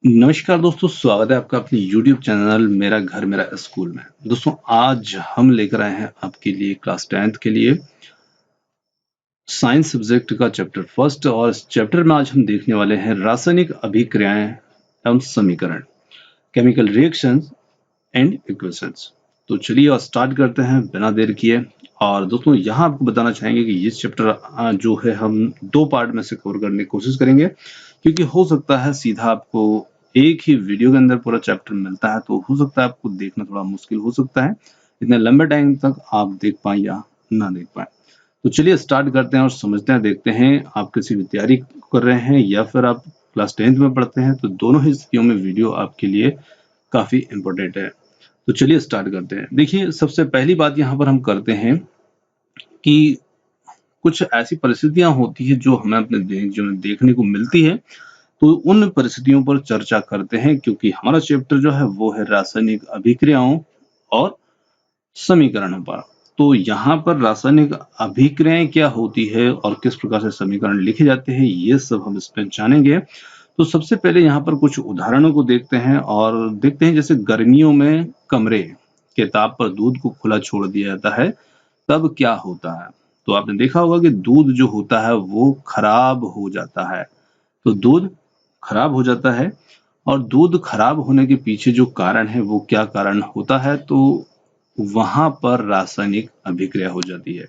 नमस्कार दोस्तों, स्वागत है आपका अपने YouTube चैनल मेरा घर मेरा स्कूल में। दोस्तों आज हम लेकर आए हैं आपके लिए क्लास 10th के लिए साइंस सब्जेक्ट का चैप्टर फर्स्ट और इस चैप्टर में आज हम देखने वाले हैं रासायनिक अभिक्रियाएं एवं समीकरण, केमिकल रिएक्शंस एंड इक्वेशंस। तो चलिए और स्टार्ट करते हैं बिना देर किए। और दोस्तों यहाँ आपको बताना चाहेंगे कि ये चैप्टर जो है हम 2 पार्ट में से कवर करने की कोशिश करेंगे, क्योंकि हो सकता है सीधा आपको एक ही वीडियो के अंदर पूरा चैप्टर मिलता है, तो हो सकता है आपको देखना थोड़ा मुश्किल हो सकता है, इतने लंबे टाइम तक आप देख पाए या ना देख पाए। तो चलिए स्टार्ट करते हैं और समझते हैं, देखते हैं आप किसी भी तैयारी कर रहे हैं या फिर आप क्लास 10th में पढ़ते हैं, तो दोनों ही स्थितियों में वीडियो आपके लिए काफी इंपॉर्टेंट है। तो चलिए स्टार्ट करते हैं। देखिए सबसे पहली बात यहाँ पर हम करते हैं कि कुछ ऐसी परिस्थितियां होती है जो हमें अपने जीवन में देखने को मिलती है, तो उन परिस्थितियों पर चर्चा करते हैं, क्योंकि हमारा चैप्टर जो है वो है रासायनिक अभिक्रियाओं और समीकरणों पर। तो यहाँ पर रासायनिक अभिक्रियाएं क्या होती है और किस प्रकार से समीकरण लिखे जाते हैं, ये सब हम इसमें जानेंगे। तो सबसे पहले यहाँ पर कुछ उदाहरणों को देखते हैं और देखते हैं, जैसे गर्मियों में कमरे के ताप पर दूध को खुला छोड़ दिया जाता है, तब क्या होता है। तो आपने देखा होगा कि दूध जो होता है वो खराब हो जाता है। तो दूध खराब हो जाता है, और दूध खराब होने के पीछे जो कारण है वो क्या कारण होता है, तो वहां पर रासायनिक अभिक्रिया हो जाती है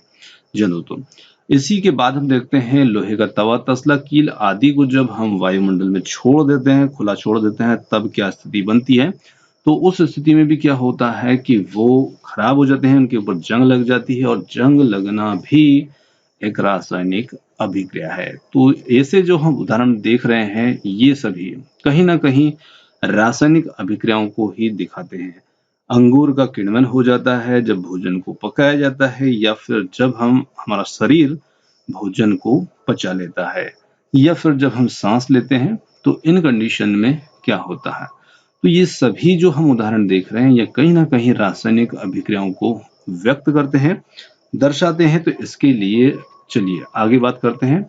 जनो। इसी के बाद हम देखते हैं लोहे का तवा, तसला, कील आदि को जब हम वायुमंडल में छोड़ देते हैं, खुला छोड़ देते हैं, तब क्या स्थिति बनती है। तो उस स्थिति में भी क्या होता है कि वो खराब हो जाते हैं, उनके ऊपर जंग लग जाती है, और जंग लगना भी एक रासायनिक अभिक्रिया है। तो ऐसे जो हम उदाहरण देख रहे हैं, ये सभी कहीं ना कहीं रासायनिक अभिक्रियाओं को ही दिखाते हैं। अंगूर का किण्वन हो जाता है जब भोजन को पकाया जाता है, या फिर जब हमारा शरीर भोजन को पचा लेता है, या फिर जब हम सांस लेते हैं, तो इन कंडीशन में क्या होता है। तो ये सभी जो हम उदाहरण देख रहे हैं, ये कहीं ना कहीं रासायनिक अभिक्रियाओं को व्यक्त करते हैं, दर्शाते हैं। तो इसके लिए चलिए आगे बात करते हैं।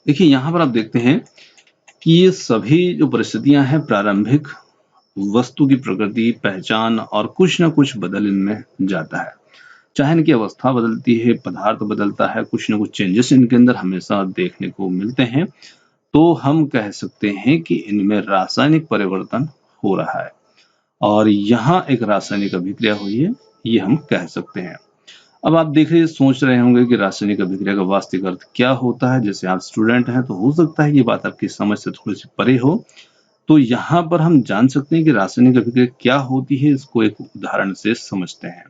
देखिए यहाँ पर आप देखते हैं कि ये सभी जो परिस्थितियां हैं, प्रारंभिक वस्तु की प्रकृति, पहचान और कुछ ना कुछ बदल इनमें जाता है। चाहे इनकी अवस्था बदलती है, पदार्थ बदलता है, कुछ ना कुछ चेंजेस इनके अंदर हमेशा देखने को मिलते हैं, तो हम कह सकते हैं कि इनमें रासायनिक परिवर्तन हो रहा है, और यहाँ एक रासायनिक अभिक्रिया हुई है, ये हम कह सकते हैं। अब आप देख रहे सोच रहे होंगे कि रासायनिक अभिक्रिया का वास्तविक अर्थ क्या होता है। जैसे आप स्टूडेंट हैं तो हो सकता है ये बात आपकी समझ से थोड़ी सी परे हो। तो यहाँ पर हम जान सकते हैं कि रासायनिक अभिक्रिया क्या होती है, इसको एक उदाहरण से समझते हैं।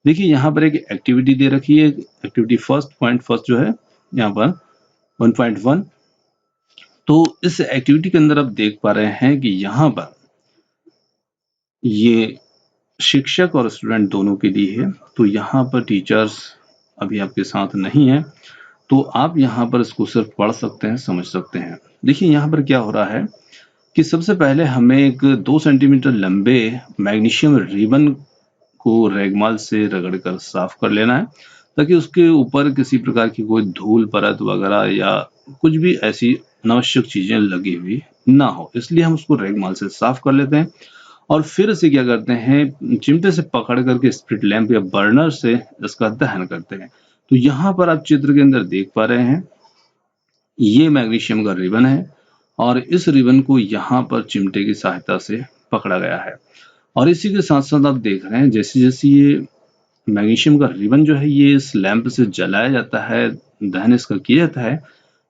देखिए यहाँ पर एक एक्टिविटी दे रखी है, एक्टिविटी फर्स्ट, पॉइंट फर्स्ट जो है यहाँ पर 1.1। तो इस एक्टिविटी के अंदर आप देख पा रहे हैं कि यहाँ पर ये शिक्षक और स्टूडेंट दोनों के लिए है। तो यहाँ पर टीचर्स अभी आपके साथ नहीं है, तो आप यहाँ पर इसको सिर्फ पढ़ सकते हैं, समझ सकते हैं। देखिए यहाँ पर क्या हो रहा है कि सबसे पहले हमें एक 2 सेंटीमीटर लंबे मैग्नीशियम रिबन को रेगमाल से रगड़कर साफ कर लेना है, ताकि उसके ऊपर किसी प्रकार की कोई धूल परत वगैरह या कुछ भी ऐसी अनावश्यक चीजें लगी हुई ना हो, इसलिए हम उसको रेगमाल से साफ कर लेते हैं। और फिर इसे क्या करते हैं, चिमटे से पकड़ करके स्प्रिट लैंप या बर्नर से इसका दहन करते हैं। तो यहाँ पर आप चित्र के अंदर देख पा रहे हैं, ये मैग्नीशियम का रिबन है, और इस रिबन को यहाँ पर चिमटे की सहायता से पकड़ा गया है। और इसी के साथ साथ आप देख रहे हैं, जैसे जैसे ये मैग्नीशियम का रिबन जो है ये इस लैंप से जलाया जाता है, दहन इसका किया जाता है,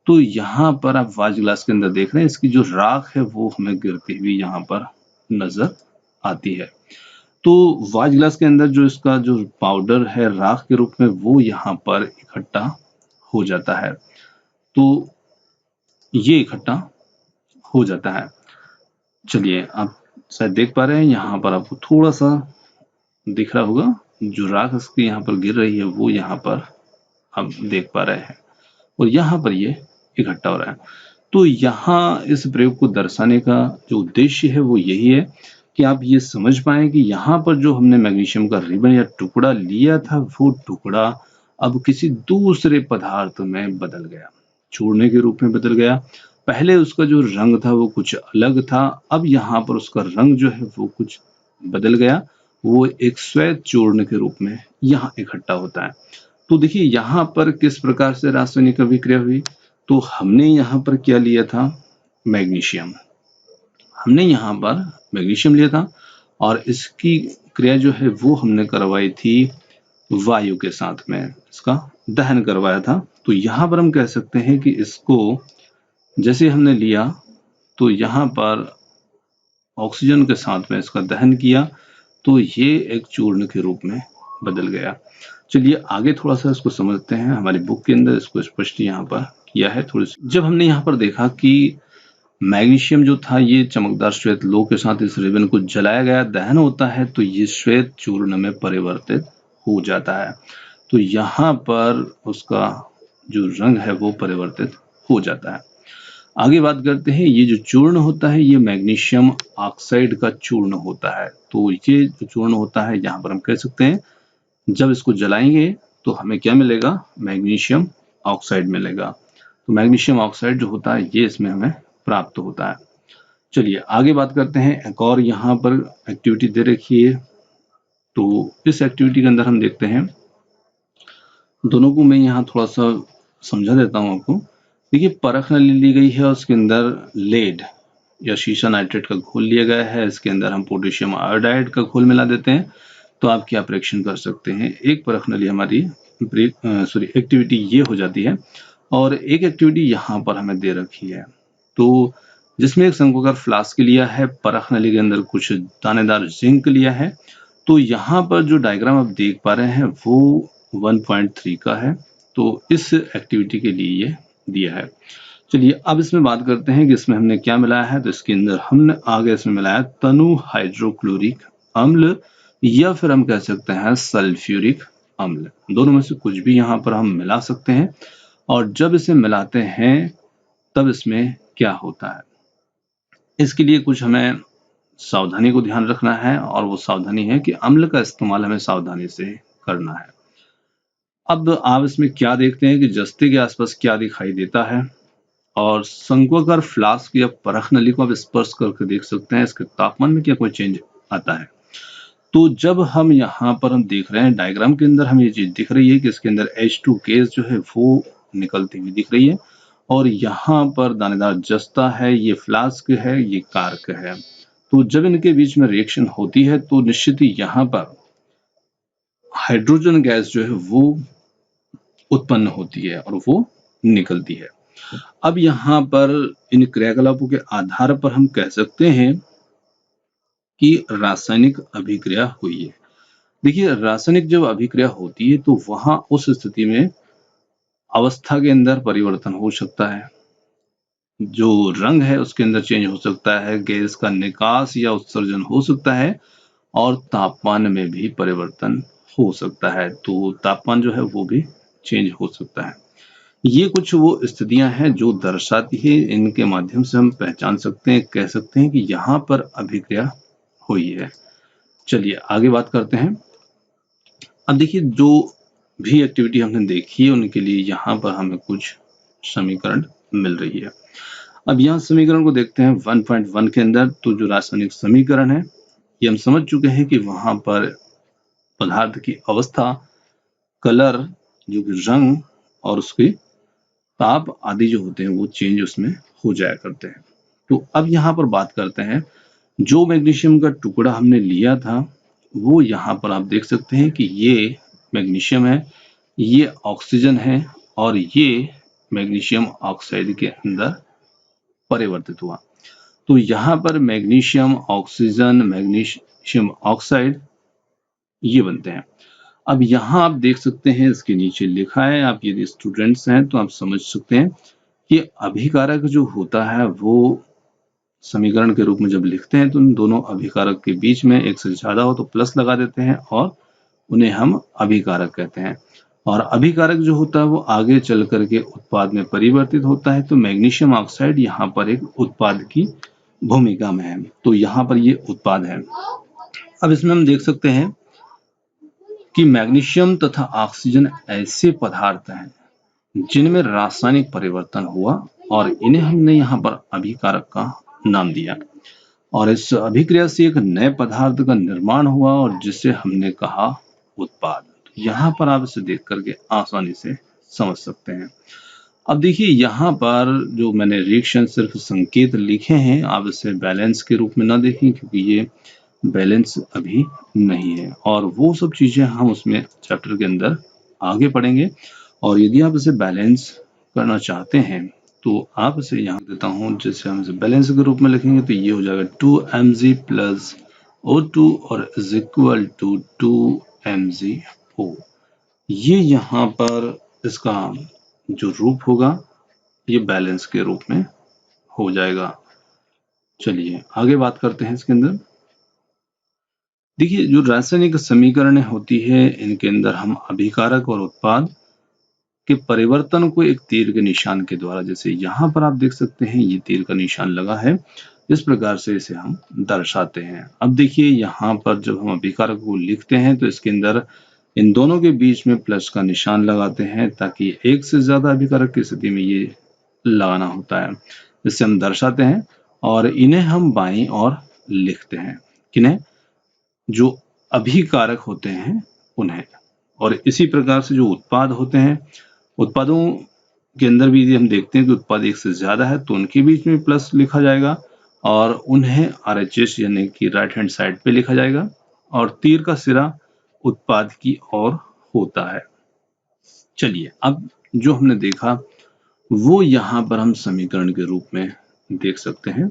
तो यहाँ पर आप वाच ग्लास के अंदर देख रहे हैं, इसकी जो राख है वो हमें गिरती हुई यहाँ पर नजर आती है। तो वाच ग्लास के अंदर जो इसका जो पाउडर है राख के रूप में, वो यहाँ पर इकट्ठा हो जाता है। तो ये इकट्ठा हो जाता है। चलिए आप शायद देख पा रहे हैं, यहाँ पर आपको थोड़ा सा दिख रहा होगा, जो राख इसकी यहाँ पर गिर रही है वो यहाँ पर आप देख पा रहे हैं, और यहाँ पर ये इकट्ठा हो रहा है। तो यहाँ इस प्रयोग को दर्शाने का जो उद्देश्य है वो यही है कि आप ये समझ पाएं कि यहाँ पर जो हमने मैग्नीशियम का रिबन या टुकड़ा लिया था, वो टुकड़ा अब किसी दूसरे पदार्थ में बदल गया, चूर्णे के रूप में बदल गया। पहले उसका जो रंग था वो कुछ अलग था, अब यहाँ पर उसका रंग जो है वो कुछ बदल गया, वो एक श्वेत चूर्ण के रूप में यहाँ इकट्ठा होता है। तो देखिए यहाँ पर किस प्रकार से रासायनिक अभिक्रिया हुई, तो हमने यहाँ पर क्या लिया था, मैग्नीशियम। हमने यहाँ पर मैग्नीशियम लिया था और इसकी क्रिया जो है वो हमने करवाई थी वायु के साथ में, इसका दहन करवाया था। तो यहाँ पर हम कह सकते हैं कि इसको जैसे हमने लिया तो यहाँ पर ऑक्सीजन के साथ में इसका दहन किया तो ये एक चूर्ण के रूप में बदल गया। चलिए आगे थोड़ा सा इसको समझते हैं, हमारी बुक के अंदर इसको स्पष्ट यहाँ पर किया है थोड़ी सी। जब हमने यहाँ पर देखा कि मैग्नीशियम जो था ये चमकदार श्वेत लोह के साथ इस रिबन को जलाया गया, दहन होता है तो ये श्वेत चूर्ण में परिवर्तित हो जाता है। तो यहाँ पर उसका जो रंग है वो परिवर्तित हो जाता है। आगे बात करते हैं, ये जो चूर्ण होता है ये मैग्नीशियम ऑक्साइड का चूर्ण होता है। तो ये जो चूर्ण होता है यहाँ पर हम कह सकते हैं जब इसको जलाएंगे तो हमें क्या मिलेगा, मैग्नीशियम ऑक्साइड मिलेगा। तो मैग्नीशियम ऑक्साइड जो होता है ये इसमें हमें प्राप्त होता है। चलिए आगे बात करते हैं, एक और यहाँ पर एक्टिविटी दे रखी है। तो इस एक्टिविटी के अंदर हम देखते हैं, दोनों को मैं यहाँ थोड़ा सा समझा देता हूँ आपको। देखिए परख नली ली गई है और उसके अंदर लेड या शीशा नाइट्रेट का घोल लिया गया है, इसके अंदर हम पोटेशियम आयोडाइड का घोल मिला देते हैं तो आप क्या परीक्षण कर सकते हैं। एक परख नली हमारी एक्टिविटी ये हो जाती है और एक एक्टिविटी यहाँ पर हमें दे रखी है। तो जिसमें एक शंक्वाकार फ्लास्क लिया है, परख नली के अंदर कुछ दानेदार जिंक लिया है। तो यहाँ पर जो डायग्राम आप देख पा रहे हैं वो 1.3 का है, तो इस एक्टिविटी के लिए ये दिया है। चलिए अब इसमें बात करते हैं कि इसमें हमने क्या मिलाया है। तो इसके अंदर हमने आगे इसमें मिलाया तनु हाइड्रोक्लोरिक अम्ल या फिर हम कह सकते हैं सल्फ्यूरिक अम्ल, दोनों में से कुछ भी यहाँ पर हम मिला सकते हैं। और जब इसे मिलाते हैं तब इसमें क्या होता है, इसके लिए कुछ हमें सावधानी को ध्यान रखना है और वो सावधानी है कि अम्ल का इस्तेमाल हमें सावधानी से करना है। अब आप इसमें क्या देखते हैं कि जस्ते के आसपास क्या दिखाई देता है और शंक्वाकार फ्लास्क या परख नली को आप स्पर्श करके देख सकते हैं इसके तापमान में क्या कोई चेंज आता है। तो जब हम यहाँ पर हम देख रहे हैं डायग्राम के अंदर हमें ये चीज दिख रही है कि इसके अंदर H2 गैस जो है वो निकलती हुई दिख रही है और यहाँ पर दानेदार जस्ता है, ये फ्लास्क है, ये कारक है। तो जब इनके बीच में रिएक्शन होती है तो निश्चित ही यहाँ पर हाइड्रोजन गैस जो है वो उत्पन्न होती है और वो निकलती है। अब यहाँ पर इन क्रियाकलापों के आधार पर हम कह सकते हैं कि रासायनिक अभिक्रिया हुई है। देखिए रासायनिक जब अभिक्रिया होती है तो वहां उस स्थिति में अवस्था के अंदर परिवर्तन हो सकता है, जो रंग है उसके अंदर चेंज हो सकता है, गैस का निकास या उत्सर्जन हो सकता है और तापमान में भी परिवर्तन हो सकता है। तो तापमान जो है वो भी चेंज हो सकता है। ये कुछ वो स्थितियां हैं जो दर्शाती है, इनके माध्यम से हम पहचान सकते हैं, कह सकते हैं कि यहाँ पर अभिक्रिया हुई है। चलिए आगे बात करते हैं। अब देखिए जो भी एक्टिविटी हमने देखी है उनके लिए यहाँ पर हमें कुछ समीकरण मिल रही है। अब यहाँ समीकरण को देखते हैं 1.1 के अंदर। तो जो रासायनिक समीकरण है ये हम समझ चुके हैं कि वहां पर पदार्थ की अवस्था, कलर जो कि रंग और उसके ताप आदि जो होते हैं वो चेंज उसमें हो जाया करते हैं। तो अब यहाँ पर बात करते हैं, जो मैग्नीशियम का टुकड़ा हमने लिया था वो यहाँ पर आप देख सकते हैं कि ये मैग्नीशियम है, ये ऑक्सीजन है और ये मैग्नीशियम ऑक्साइड के अंदर परिवर्तित हुआ। तो यहाँ पर मैग्नीशियम ऑक्सीजन, मैग्नीशियम ऑक्साइड ये बनते हैं। अब यहाँ आप देख सकते हैं इसके नीचे लिखा है, आप यदि स्टूडेंट्स हैं तो आप समझ सकते हैं कि अभिकारक जो होता है वो समीकरण के रूप में जब लिखते हैं तो उन दोनों अभिकारक के बीच में एक से ज्यादा हो तो प्लस लगा देते हैं और उन्हें हम अभिकारक कहते हैं। और अभिकारक जो होता है वो आगे चल करके उत्पाद में परिवर्तित होता है। तो मैग्नीशियम ऑक्साइड यहाँ पर एक उत्पाद की भूमिका में है, तो यहाँ पर ये उत्पाद है। अब इसमें हम देख सकते हैं कि मैग्नीशियम तथा ऑक्सीजन ऐसे पदार्थ हैं जिनमें रासायनिक परिवर्तन हुआ और इन्हें हमने यहाँ पर अभिकारक का नाम दिया। और इस अभिक्रिया से एक नए पदार्थ का निर्माण हुआ और जिसे हमने कहा उत्पाद। यहाँ पर आप इसे देख करके आसानी से समझ सकते हैं। अब देखिए यहाँ पर जो मैंने रिएक्शन सिर्फ संकेत लिखे हैं, आप इसे बैलेंस के रूप में ना देखें क्योंकि ये बैलेंस अभी नहीं है और वो सब चीजें हम उसमें चैप्टर के अंदर आगे पढ़ेंगे। और यदि आप इसे बैलेंस करना चाहते हैं तो आप इसे यहाँ देता हूँ, जैसे हम इसे बैलेंस के रूप में लिखेंगे तो ये हो जाएगा 2mg प्लस O2 और इज इक्वल टू 2mgO। ये यहाँ पर इसका जो रूप होगा ये बैलेंस के रूप में हो जाएगा। चलिए आगे बात करते हैं इसके अंदर। देखिए जो रासायनिक समीकरण होती है इनके अंदर हम अभिकारक और उत्पाद के परिवर्तन को एक तीर के निशान के द्वारा, जैसे यहाँ पर आप देख सकते हैं ये तीर का निशान लगा है, इस प्रकार से इसे हम दर्शाते हैं। अब देखिए यहाँ पर जब हम अभिकारक को लिखते हैं तो इसके अंदर इन दोनों के बीच में प्लस का निशान लगाते हैं ताकि एक से ज्यादा अभिकारक की स्थिति में ये लगाना होता है, जिससे हम दर्शाते हैं। और इन्हें हम बाईं ओर लिखते हैं, किन्हें? जो अभिकारक होते हैं उन्हें। और इसी प्रकार से जो उत्पाद होते हैं, उत्पादों के अंदर भी यदि हम देखते हैं कि उत्पाद एक से ज्यादा है तो उनके बीच में प्लस लिखा जाएगा और उन्हें RHS यानी कि राइट हैंड साइड पे लिखा जाएगा और तीर का सिरा उत्पाद की ओर होता है। चलिए अब जो हमने देखा वो यहाँ पर हम समीकरण के रूप में देख सकते हैं।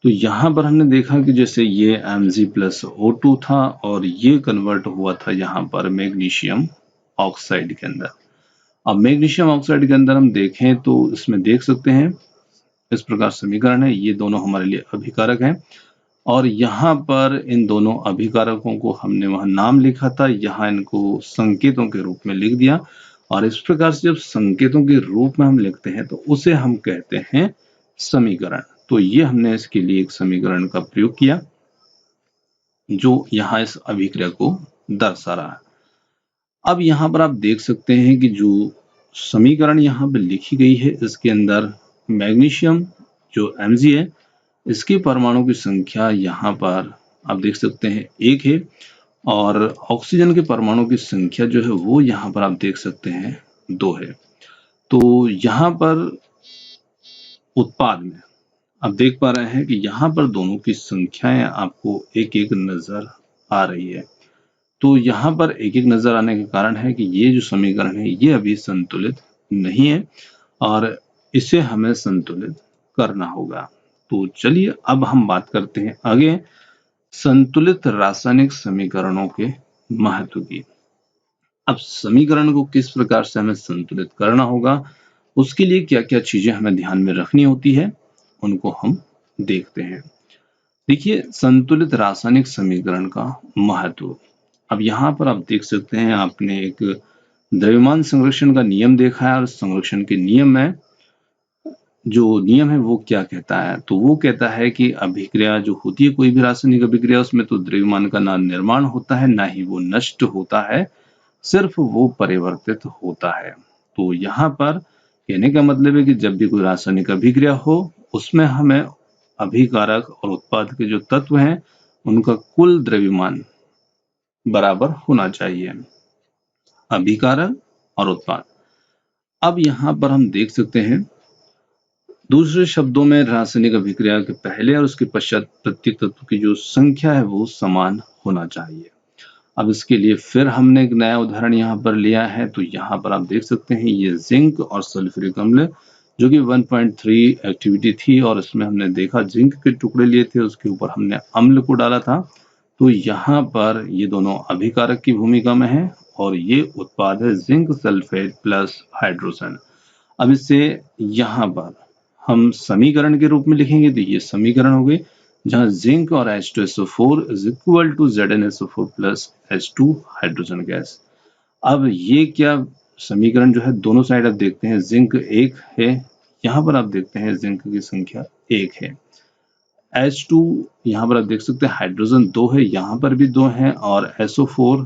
तो यहाँ पर हमने देखा कि जैसे ये Mg प्लस O2 था और ये कन्वर्ट हुआ था यहाँ पर मैग्नीशियम ऑक्साइड के अंदर। अब मैग्नीशियम ऑक्साइड के अंदर हम देखें तो इसमें देख सकते हैं इस प्रकार समीकरण है, ये दोनों हमारे लिए अभिकारक हैं और यहाँ पर इन दोनों अभिकारकों को हमने वहां नाम लिखा था, यहाँ इनको संकेतों के रूप में लिख दिया। और इस प्रकार से जब संकेतों के रूप में हम लिखते हैं तो उसे हम कहते हैं समीकरण। तो ये हमने इसके लिए एक समीकरण का प्रयोग किया जो यहाँ इस अभिक्रिया को दर्शा रहा है। अब यहाँ पर आप देख सकते हैं कि जो समीकरण यहाँ पर लिखी गई है इसके अंदर मैग्नीशियम जो Mg है इसके परमाणु की संख्या यहाँ पर आप देख सकते हैं 1 है और ऑक्सीजन के परमाणु की संख्या जो है वो यहाँ पर आप देख सकते हैं 2 है। तो यहाँ पर उत्पाद में आप देख पा रहे हैं कि यहाँ पर दोनों की संख्याएं आपको एक एक नजर आ रही है। तो यहाँ पर एक एक नजर आने के कारण है कि ये जो समीकरण है ये अभी संतुलित नहीं है और इसे हमें संतुलित करना होगा। तो चलिए अब हम बात करते हैं आगे संतुलित रासायनिक समीकरणों के महत्व की। अब समीकरण को किस प्रकार से हमें संतुलित करना होगा, उसके लिए क्या क्या चीजें हमें ध्यान में रखनी होती है उनको हम देखते हैं। देखिए संतुलित रासायनिक समीकरण का महत्व। अब यहाँ पर आप देख सकते हैं आपने एक द्रव्यमान संरक्षण का नियम देखा है और संरक्षण के नियम में जो नियम है वो क्या कहता है, तो वो कहता है कि अभिक्रिया जो होती है कोई भी रासायनिक अभिक्रिया उसमें तो द्रव्यमान का ना निर्माण होता है ना ही वो नष्ट होता है, सिर्फ वो परिवर्तित होता है। तो यहाँ पर कहने का मतलब है कि जब भी कोई रासायनिक अभिक्रिया हो उसमें हमें अभिकारक और उत्पाद के जो तत्व हैं उनका कुल द्रव्यमान बराबर होना चाहिए, अभिकारक और उत्पाद। अब यहाँ पर हम देख सकते हैं दूसरे शब्दों में रासायनिक अभिक्रिया के पहले और उसके पश्चात प्रत्येक तत्व की जो संख्या है वो समान होना चाहिए। अब इसके लिए फिर हमने एक नया उदाहरण यहाँ पर लिया है। तो यहाँ पर आप देख सकते हैं ये जिंक और सल्फ्यूरिक अम्ल जो कि 1.3 एक्टिविटी थी और इसमें हमने देखा जिंक के टुकड़े लिए थे, उसके ऊपर हमने अम्ल को डाला था। तो यहाँ पर ये दोनों अभिकारक की भूमिका में है और ये उत्पाद है जिंक सल्फेट प्लस हाइड्रोजन। अब इसे यहाँ पर हम समीकरण के रूप में लिखेंगे तो ये समीकरण हो गए जहां जिंक और H2SO4 is equal to ZnSO4 plus H2 hydrogen gas. अब ये क्या समीकरण जो है दोनों साइड आप देखते हैं जिंक 1 है, यहाँ पर आप देखते हैं जिंक की संख्या 1 है। H2 यहाँ पर आप देख सकते हैं हाइड्रोजन 2 है, यहाँ पर भी 2 है और SO4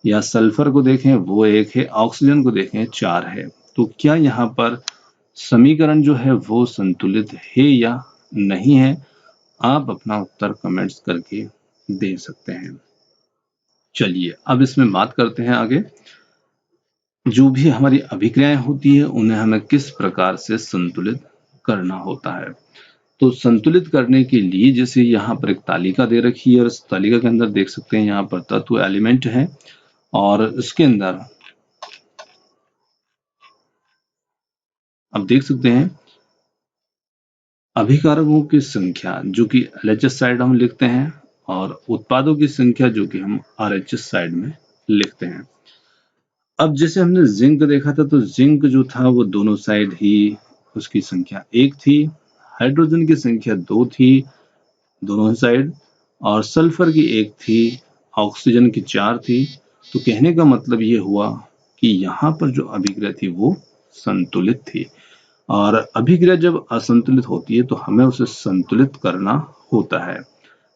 या सल्फर को देखें वो 1 है, ऑक्सीजन को देखें 4 है। तो क्या यहाँ पर समीकरण जो है वो संतुलित है या नहीं है, आप अपना उत्तर कमेंट्स करके दे सकते हैं। चलिए अब इसमें बात करते हैं आगे। जो भी हमारी अभिक्रियाएं होती है उन्हें हमें किस प्रकार से संतुलित करना होता है। तो संतुलित करने के लिए जैसे यहाँ पर एक तालिका दे रखी है और इस तालिका के अंदर देख सकते हैं यहाँ पर तत्व एलिमेंट है और इसके अंदर अब देख सकते हैं अभिकारकों की संख्या जो कि LHS साइड हम लिखते हैं और उत्पादों की संख्या जो कि हम RHS साइड में लिखते हैं। अब जैसे हमने जिंक देखा था तो जिंक जो था वो दोनों साइड ही उसकी संख्या 1 थी, हाइड्रोजन की संख्या 2 थी दोनों साइड और सल्फर की 1 थी, ऑक्सीजन की 4 थी। तो कहने का मतलब ये हुआ कि यहाँ पर जो अभिक्रिया थी वो संतुलित थी और अभिक्रिया जब असंतुलित होती है तो हमें उसे संतुलित करना होता है।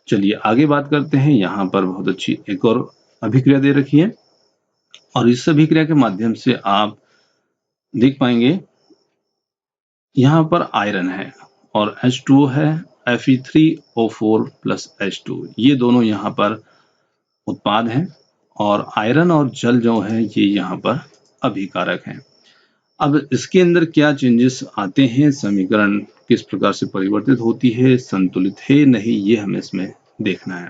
चलिए आगे बात करते हैं। यहाँ पर बहुत अच्छी एक और अभिक्रिया दे रखी है और इस अभिक्रिया के माध्यम से आप देख पाएंगे यहाँ पर आयरन है और H2O है, Fe3O4 प्लस H2। ये दोनों यहाँ पर उत्पाद हैं और आयरन और जल जो है ये यहाँ पर अभिकारक हैं। अब इसके अंदर क्या चेंजेस आते हैं, समीकरण किस प्रकार से परिवर्तित होती है, संतुलित है नहीं, ये हमें इसमें देखना है।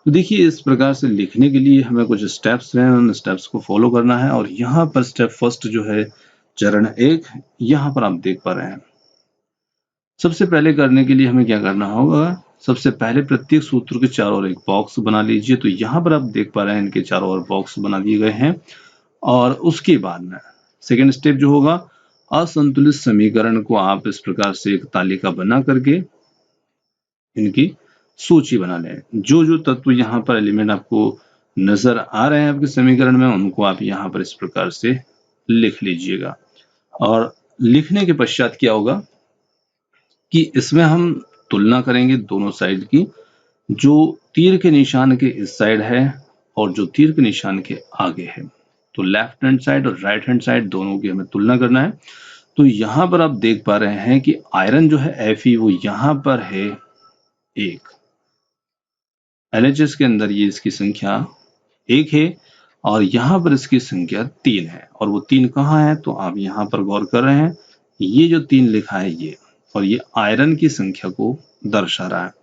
तो देखिए इस प्रकार से लिखने के लिए हमें कुछ स्टेप्स हैं, उन स्टेप्स को फॉलो करना है और यहाँ पर स्टेप फर्स्ट जो है चरण 1 यहाँ पर आप देख पा रहे हैं। सबसे पहले करने के लिए हमें क्या करना होगा, सबसे पहले प्रत्येक सूत्र के चारों ओर एक बॉक्स बना लीजिए। तो यहाँ पर आप देख पा रहे हैं इनके चारों ओर बॉक्स बना दिए गए हैं और उसके बाद में सेकेंड स्टेप जो होगा असंतुलित समीकरण को आप इस प्रकार से एक तालिका बना करके इनकी सूची बना लें। जो जो तत्व यहाँ पर एलिमेंट आपको नजर आ रहे हैं आपके समीकरण में उनको आप यहाँ पर इस प्रकार से लिख लीजिएगा और लिखने के पश्चात क्या होगा कि इसमें हम तुलना करेंगे दोनों साइड की, जो तीर के निशान के इस साइड है और जो तीर के निशान के आगे है। तो लेफ्ट हैंड साइड और राइट हैंड साइड दोनों की हमें तुलना करना है। तो यहाँ पर आप देख पा रहे हैं कि आयरन जो है Fe वो यहाँ पर है 1, LHS के अंदर ये इसकी संख्या 1 है और यहाँ पर इसकी संख्या 3 है और वो 3 कहाँ है तो आप यहाँ पर गौर कर रहे हैं, ये जो 3 लिखा है ये, और ये आयरन की संख्या को दर्शा रहा है।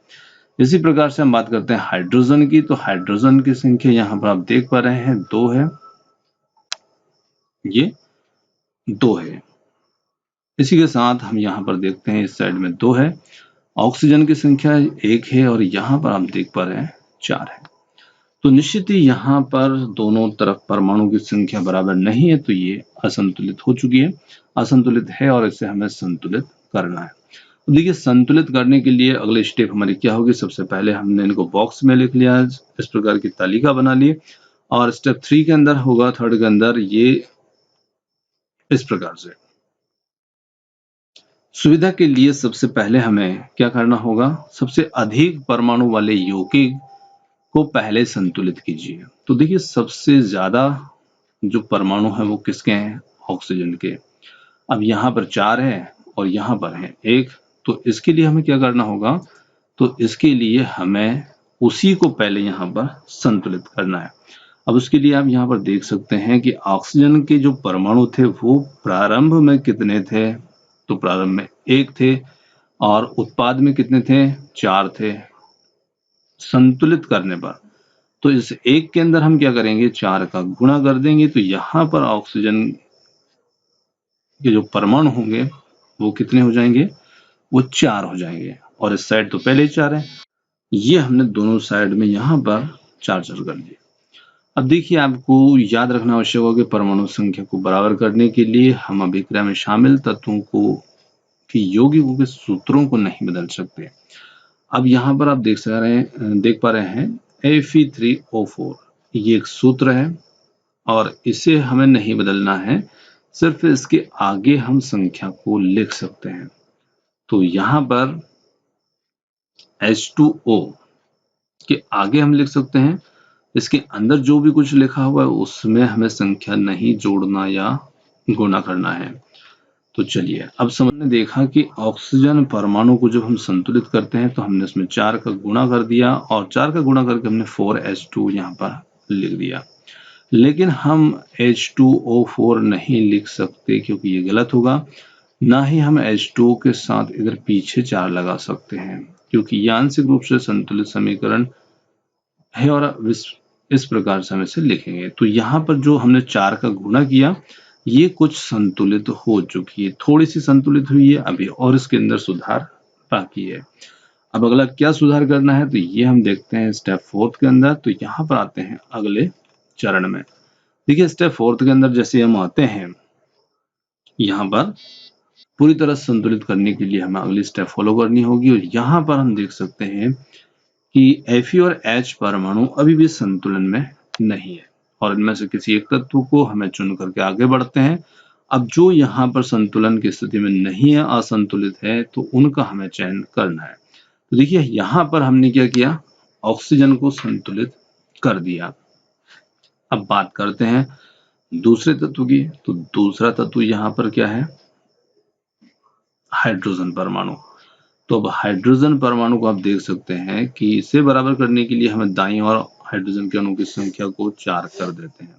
इसी प्रकार से हम बात करते हैं हाइड्रोजन की। तो हाइड्रोजन की संख्या यहाँ पर आप देख पा रहे हैं 2 है, ये 2 है। इसी के साथ हम यहाँ पर देखते हैं इस साइड में 2 है, ऑक्सीजन की संख्या 1 है और यहाँ पर आप देख पा रहे हैं 4 है। तो निश्चित ही यहाँ पर दोनों तरफ परमाणु की संख्या बराबर नहीं है तो ये असंतुलित हो चुकी है, असंतुलित है और इसे हमें संतुलित करना है। तो देखिए संतुलित करने के लिए अगले स्टेप हमारी क्या होगी, सबसे पहले हमने इनको बॉक्स में लिख लिया, इस प्रकार की तालिका बना ली और स्टेप 3 के अंदर होगा, थर्ड के अंदर ये इस प्रकार से। सुविधा के लिए सबसे पहले हमें क्या करना होगा, सबसे अधिक परमाणु वाले यौगिक को पहले संतुलित कीजिए। तो देखिए सबसे ज्यादा जो परमाणु है वो किसके हैं, ऑक्सीजन के। अब यहाँ पर 4 है और यहाँ पर है 1, तो इसके लिए हमें क्या करना होगा, तो इसके लिए हमें उसी को पहले यहाँ पर संतुलित करना है। अब उसके लिए आप यहाँ पर देख सकते हैं कि ऑक्सीजन के जो परमाणु थे वो प्रारंभ में कितने थे, तो प्रारंभ में 1 थे और उत्पाद में कितने थे, 4 थे। संतुलित करने पर तो इस 1 के अंदर हम क्या करेंगे, 4 का गुणा कर देंगे, तो यहाँ पर ऑक्सीजन के जो परमाणु होंगे वो कितने हो जाएंगे, वो 4 हो जाएंगे और इस साइड तो पहले ही 4 है। ये हमने दोनों साइड में यहाँ पर 4 कर दिए। अब देखिए आपको याद रखना आवश्यक होगा कि परमाणु संख्या को बराबर करने के लिए हम अभिक्रिया में शामिल तत्वों को कि यौगिकों के सूत्रों को नहीं बदल सकते। अब यहाँ पर आप देख पा रहे हैं Fe3O4, ये एक सूत्र है और इसे हमें नहीं बदलना है, सिर्फ इसके आगे हम संख्या को लिख सकते हैं। तो यहाँ पर H2O के आगे हम लिख सकते हैं, इसके अंदर जो भी कुछ लिखा हुआ है उसमें हमें संख्या नहीं जोड़ना या गुणा करना है। तो चलिए अब हमने देखा कि ऑक्सीजन परमाणु को जब हम संतुलित करते हैं तो हमने इसमें 4 का गुणा कर दिया और 4 का गुणा करके हमने 4H2 यहाँ पर लिख दिया। लेकिन हम H2O4 नहीं लिख सकते क्योंकि ये गलत होगा। ना ही हम H2O के साथ इधर पीछे 4 लगा सकते हैं क्योंकि ये आंशिक रूप से संतुलित समीकरण है और इस प्रकार से हम इसे लिखेंगे। तो यहाँ पर जो हमने 4 का गुणा किया ये कुछ संतुलित हो चुकी है, थोड़ी सी संतुलित हुई है अभी और इसके अंदर सुधार बाकी है। अब अगला क्या सुधार करना है तो ये हम देखते हैं स्टेप 4 के अंदर। तो यहाँ पर आते हैं अगले चरण में। देखिए स्टेप 4 के अंदर जैसे हम आते हैं यहाँ पर पूरी तरह संतुलित करने के लिए हमें अगली स्टेप फॉलो करनी होगी और यहाँ पर हम देख सकते हैं कि Fe और H परमाणु अभी भी संतुलन में नहीं है और इनमें से किसी एक तत्व को हमें चुन करके आगे बढ़ते हैं। अब जो यहाँ पर संतुलन की स्थिति में नहीं है, असंतुलित है, तो उनका हमें चयन करना है। तो देखिए यहाँ पर हमने क्या किया, ऑक्सीजन को संतुलित कर दिया। अब बात करते हैं दूसरे तत्व की। तो दूसरा तत्व यहाँ पर क्या है, हाइड्रोजन परमाणु। तो अब हाइड्रोजन परमाणु को आप देख सकते हैं कि इसे बराबर करने के लिए हमें दाईं ओर हाइड्रोजन के अणु की संख्या को 4 कर देते हैं।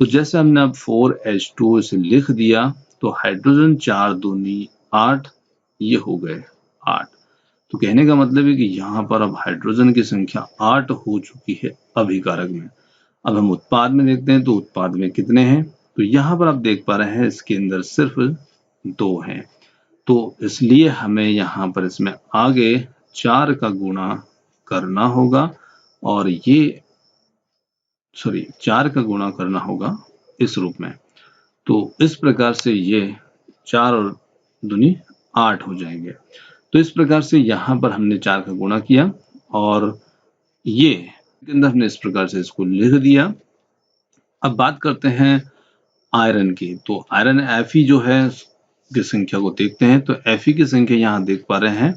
तो जैसे हमने अब 4H2 इसे लिख दिया तो हाइड्रोजन 4 दूनी 8, ये हो गए 8। तो कहने का मतलब है कि यहाँ पर अब हाइड्रोजन की संख्या 8 हो चुकी है अभिकारक में। अब हम उत्पाद में देखते हैं तो उत्पाद में कितने हैं, तो यहाँ पर आप देख पा रहे हैं इसके अंदर सिर्फ 2 हैं। तो इसलिए हमें यहाँ पर इसमें आगे 4 का गुणा करना होगा और ये 4 का गुणा करना होगा इस रूप में। तो इस प्रकार से ये 4 और दूनी 8 हो जाएंगे। तो इस प्रकार से यहाँ पर हमने 4 का गुणा किया और ये के अंदर हमने इस प्रकार से इसको लिख दिया। अब बात करते हैं आयरन की। तो आयरन Fe जो है की संख्या को देखते हैं तो Fe की संख्या यहाँ देख पा रहे हैं,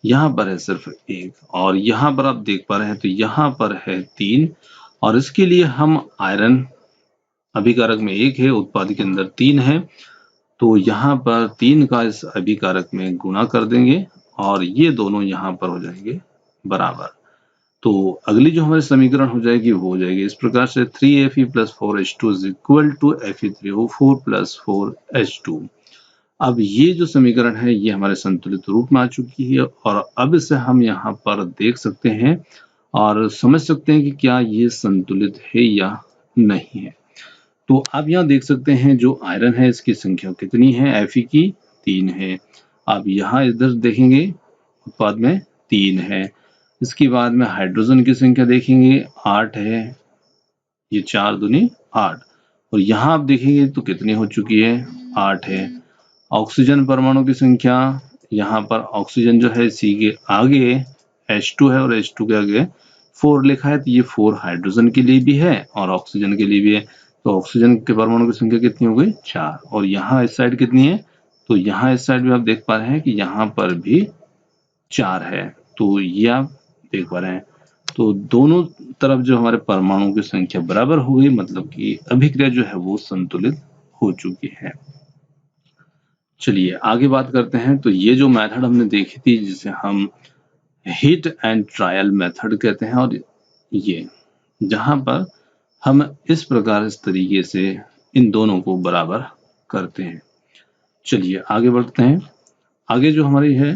यहाँ पर है सिर्फ 1 और यहाँ पर आप देख पा रहे हैं तो यहाँ पर है 3 और इसके लिए हम आयरन अभिकारक में 1 है, उत्पाद के अंदर 3 है, तो यहाँ पर 3 का इस अभिकारक में गुणा कर देंगे और ये दोनों यहाँ पर हो जाएंगे बराबर। तो अगली जो हमारी समीकरण हो जाएगी वो हो जाएगी इस प्रकार से 3Fe plus 4H2 is equal to Fe3O4 plus 4H2। अब ये जो समीकरण है ये हमारे संतुलित रूप में आ चुकी है और अब इसे हम यहाँ पर देख सकते हैं और समझ सकते हैं कि क्या ये संतुलित है या नहीं है। तो आप यहाँ देख सकते हैं जो आयरन है इसकी संख्या कितनी है, Fe की 3 है। आप यहाँ इधर देखेंगे उत्पाद में 3 है। इसके बाद में हाइड्रोजन की संख्या देखेंगे 8 है, ये 4 दूनी 8 और यहाँ आप देखेंगे तो कितनी हो चुकी है, 8 है। ऑक्सीजन परमाणु की संख्या यहाँ पर ऑक्सीजन जो है इसी के आगे H2 है और H2 के आगे 4 लिखा है, तो ये 4 हाइड्रोजन के लिए भी है और ऑक्सीजन के लिए भी है। तो ऑक्सीजन के परमाणु की संख्या कितनी हो गई, 4 और यहाँ इस साइड कितनी है, तो यहाँ इस साइड भी आप देख पा रहे हैं कि यहाँ पर भी 4 है। तो ये आप देख पा रहे हैं। तो दोनों तरफ जो हमारे परमाणु की संख्या बराबर हो गई, मतलब कि अभिक्रिया जो है वो संतुलित हो चुकी है। चलिए आगे बात करते हैं। तो ये जो मेथड हमने देखी थी जिसे हम हिट एंड ट्रायल मेथड कहते हैं और ये जहां पर हम इस प्रकार इस तरीके से इन दोनों को बराबर करते हैं। चलिए आगे बढ़ते हैं। आगे जो हमारी है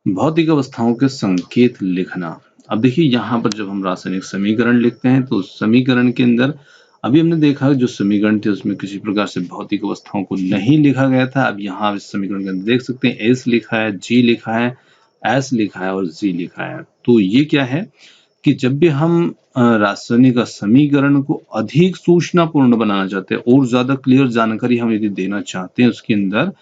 भौतिक अवस्थाओं के संकेत लिखना। अब देखिए यहाँ पर जब हम रासायनिक समीकरण लिखते हैं तो समीकरण के अंदर अभी हमने देखा जो समीकरण थे उसमें किसी प्रकार से भौतिक अवस्थाओं को नहीं लिखा गया था। अब यहाँ इस समीकरण के अंदर देख सकते हैं S लिखा है, G लिखा है, S लिखा है और Z लिखा है। तो ये क्या है कि जब भी हम रासायनिक समीकरण को अधिक सूचनापूर्ण बनाना चाहते हैं और ज्यादा क्लियर जानकारी हम यदि देना चाहते हैं उसके अंदर,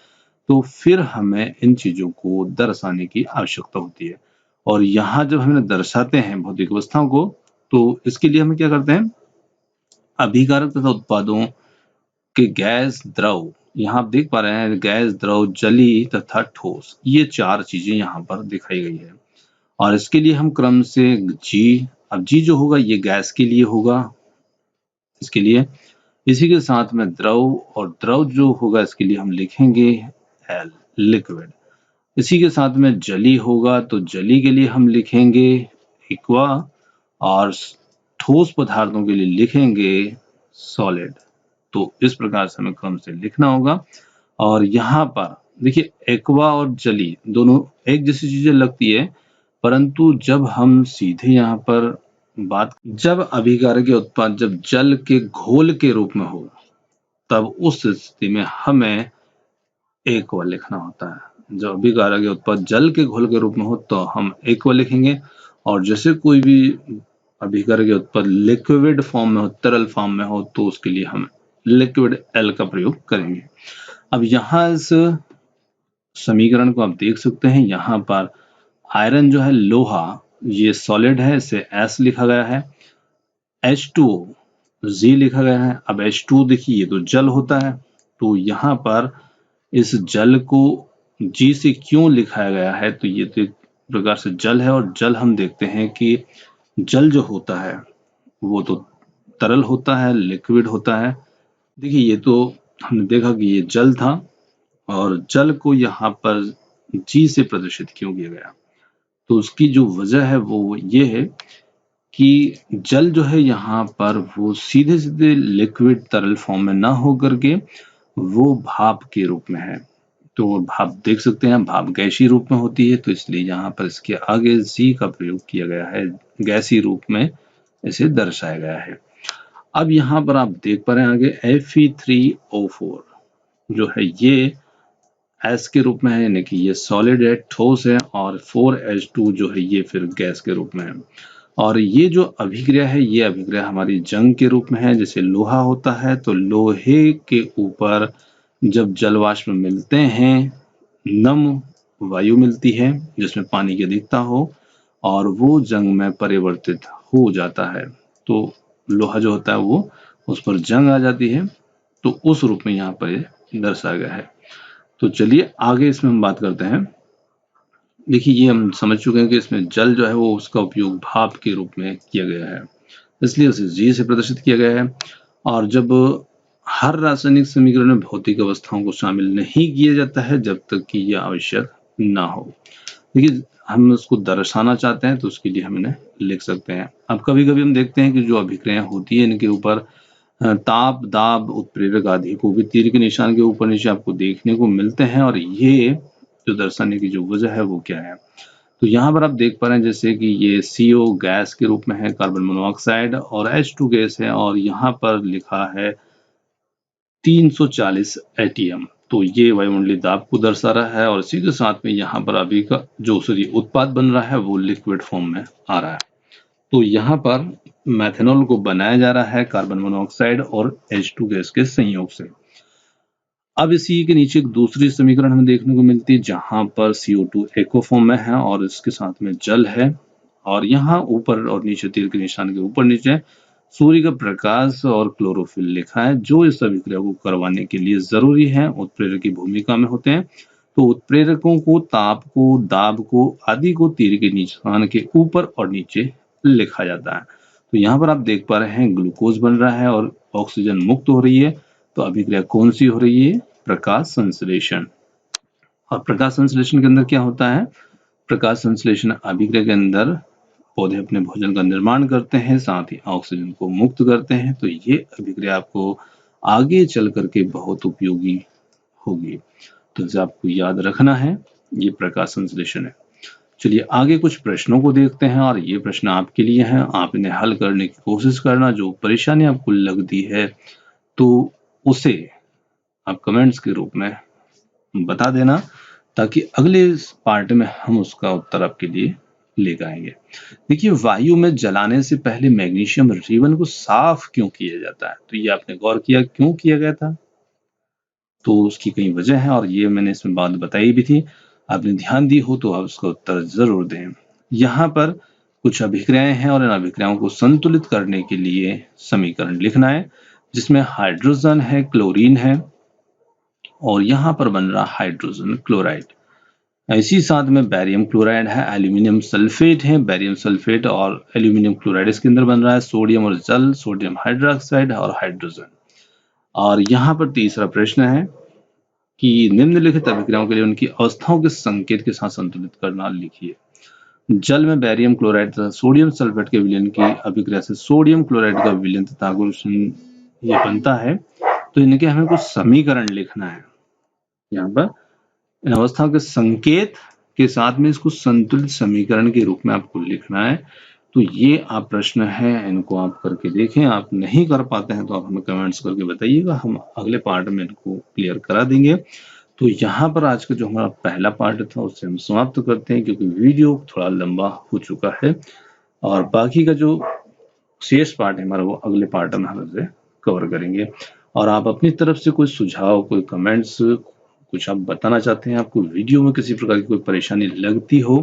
तो फिर हमें इन चीजों को दर्शाने की आवश्यकता होती है। और यहाँ जब हमें दर्शाते हैं भौतिक अवस्थाओं को तो इसके लिए हम क्या करते हैं, अभिकारक तथा उत्पादों के गैस, द्रव, यहाँ आप देख पा रहे हैं गैस, द्रव, जली तथा ठोस, ये 4 चीजें यहाँ पर दिखाई गई है और इसके लिए हम क्रम से G, अब G जो होगा ये गैस के लिए होगा, इसके लिए इसी के साथ में द्रव, और द्रव जो होगा इसके लिए हम लिखेंगे एल, लिक्विड। इसी के साथ में जली होगा तो जली के लिए हम लिखेंगे एक्वा, और ठोस पदार्थों के लिए लिखेंगे सॉलिड। तो इस प्रकार से हमें क्रम से लिखना होगा। और यहाँ पर देखिए एक्वा और जली दोनों एक जैसी चीजें लगती है, परंतु जब हम सीधे यहाँ पर जब अभिकारक उत्पाद जब जल के घोल के रूप में हो, तब उस स्थिति में हमें एक्वा लिखना होता है। जब अभिकारक उत्पाद जल के घोल के रूप में हो तो हम एक्वा लिखेंगे, और जैसे कोई भी अभिकारक उत्पाद लिक्विड फॉर्म में हो, तरल फॉर्म में हो, तो उसके लिए हम लिक्विड एल का प्रयोग करेंगे। अब यहाँ इस समीकरण को आप देख सकते हैं, यहाँ पर आयरन जो है, लोहा, ये सॉलिड है, इसे एस लिखा गया है। H2O जी लिखा गया है। अब H2O देखिए ये तो जल होता है, तो यहाँ पर इस जल को जी से क्यों लिखाया गया है, तो ये तो एक प्रकार से जल है, और जल हम देखते हैं कि जल जो होता है वो तो तरल होता है, लिक्विड होता है। देखिए ये तो हमने देखा कि ये जल था, और जल को यहाँ पर जी से प्रदर्शित क्यों किया गया, तो उसकी जो वजह है वो ये है कि जल जो है यहाँ पर वो सीधे सीधे लिक्विड तरल फॉर्म में ना हो करके वो भाप के रूप में है। तो भाप देख सकते हैं, भाप गैसीय रूप में होती है, तो इसलिए यहाँ पर इसके आगे जी का प्रयोग किया गया है, गैसीय रूप में इसे दर्शाया गया है। अब यहाँ पर आप देख पा रहे हैं आगे Fe3O4 जो है ये एस के रूप में है, यानी कि ये सॉलिड है, ठोस है, और 4H2 जो है ये फिर गैस के रूप में है। और ये जो अभिक्रिया है, ये अभिक्रिया हमारी जंग के रूप में है। जैसे लोहा होता है तो लोहे के ऊपर जब जल वाष्प मिलते हैं, नम वायु मिलती है जिसमें पानी की अधिकता हो, और वो जंग में परिवर्तित हो जाता है, तो लोहा जो होता है वो उस पर जंग आ जाती है, तो उस रूप में यहाँ पर दर्शाया गया है। तो चलिए आगे इसमें हम बात करते हैं। देखिए ये हम समझ चुके हैं कि इसमें जल जो है वो उसका उपयोग भाप के रूप में किया गया है, इसलिए उसे जी से प्रदर्शित किया गया है। और जब हर रासायनिक समीकरण में भौतिक अवस्थाओं को शामिल नहीं किया जाता है जब तक कि यह आवश्यक ना हो। देखिए हम उसको दर्शाना चाहते हैं तो उसके लिए हम इन्हें लिख सकते हैं। अब कभी कभी हम देखते हैं कि जो अभिक्रियाएं होती है इनके ऊपर ताप, दाब, उत्प्रेरक आदि को भी तीर के निशान के ऊपर नीचे आपको देखने को मिलते हैं, और ये जो दर्शाने की जो वजह है वो क्या है, तो यहाँ पर आप देख पा रहे हैं जैसे कि ये CO गैस के रूप में है, कार्बन मोनोऑक्साइड, और H2 गैस है, और यहाँ पर लिखा है 340 ATM, तो ये वायुमंडलीय दाब को दर्शा रहा है, और इसी के साथ में यहाँ पर अभी का जो उत्पाद बन रहा है वो लिक्विड फॉर्म में आ रहा है। तो यहाँ पर मेथनॉल को बनाया जा रहा है कार्बन मोनोऑक्साइड और H2 गैस के संयोग से। अब इसी के नीचे एक दूसरी समीकरण हमें देखने को मिलती है जहां पर CO2 एक्वा फॉर्म में है और इसके साथ में जल है, और यहाँ ऊपर और नीचे तीर के निशान के ऊपर नीचे सूर्य का प्रकाश और क्लोरोफिल लिखा है, जो इस अभिक्रिया को करवाने के लिए जरूरी है, उत्प्रेरक की भूमिका में होते हैं। तो उत्प्रेरकों को ताप को, दाब को आदि को तीर के निशान के ऊपर और नीचे लिखा जाता है। तो यहाँ पर आप देख पा रहे हैं ग्लूकोज बन रहा है और ऑक्सीजन मुक्त हो रही है, तो अभिक्रिया कौन सी हो रही है? प्रकाश संश्लेषण। और प्रकाश संश्लेषण के अंदर क्या होता है? प्रकाश संश्लेषण अभिक्रिया के अंदर पौधे अपने भोजन का निर्माण करते हैं, साथ ही ऑक्सीजन को मुक्त करते हैं, तो ये अभिक्रिया आपको आगे चल करके बहुत उपयोगी होगी, तो इसे आपको याद रखना है, ये प्रकाश संश्लेषण है। चलिए आगे कुछ प्रश्नों को देखते हैं, और ये प्रश्न आपके लिए हैं, आप इन्हें हल करने की कोशिश करना। जो परेशानी आपको लगती है तो उसे आप कमेंट्स के रूप में बता देना, ताकि अगले पार्ट में हम उसका उत्तर आपके लिए लेकर आएंगे। देखिए वायु में जलाने से पहले मैग्नीशियम रिबन को साफ क्यों किया जाता है? तो ये आपने गौर किया क्यों किया गया था? तो उसकी कई वजह है, और ये मैंने इसमें बात बताई भी थी, आपने ध्यान दी हो तो आप उसका उत्तर जरूर दें। यहाँ पर कुछ अभिक्रियाएं हैं, और इन अभिक्रियाओं को संतुलित करने के लिए समीकरण लिखना है, जिसमें हाइड्रोजन है, क्लोरीन है, और यहाँ पर बन रहा हाइड्रोजन क्लोराइड। इसी साथ में बैरियम क्लोराइड है, एल्यूमिनियम सल्फेट है, बैरियम सल्फेट और एल्यूमिनियम क्लोराइड इसके अंदर बन रहा है, सोडियम और जल, सोडियम हाइड्रोक्साइड और हाइड्रोजन। और यहाँ पर तीसरा प्रश्न है कि निम्नलिखित अभिक्रियाओं के लिए उनकी अवस्थाओं के संकेत के साथ संतुलित करना लिखिए। जल में बेरियम क्लोराइड तथा सोडियम सल्फेट के विलयन की अभिक्रिया से सोडियम क्लोराइड का विलयन तथा आगुषण ये बनता है, तो इनके हमें कुछ समीकरण लिखना है। यहाँ पर इन अवस्थाओं के संकेत के साथ में इसको संतुलित समीकरण के रूप में आपको लिखना है। तो ये आप प्रश्न है, इनको आप करके देखें। आप नहीं कर पाते हैं तो आप हमें कमेंट्स करके बताइएगा, हम अगले पार्ट में इनको क्लियर करा देंगे। तो यहाँ पर आज का जो हमारा पहला पार्ट था उसे हम समाप्त करते हैं, क्योंकि वीडियो थोड़ा लंबा हो चुका है और बाकी का जो शेष पार्ट है हमारा वो अगले पार्ट में हम उसे कवर करेंगे। और आप अपनी तरफ से कोई सुझाव, कोई कमेंट्स, कुछ आप बताना चाहते हैं, आपको वीडियो में किसी प्रकार की कोई परेशानी लगती हो,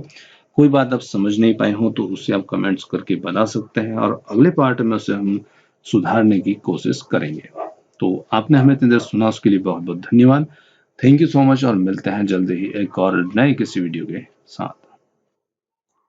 कोई बात आप समझ नहीं पाए हो, तो उसे आप कमेंट्स करके बता सकते हैं और अगले पार्ट में उसे हम सुधारने की कोशिश करेंगे। तो आपने हमें इतनी देर सुना उसके लिए बहुत बहुत धन्यवाद। थैंक यू सो मच और मिलते हैं जल्दी ही एक और नए किसी वीडियो के साथ।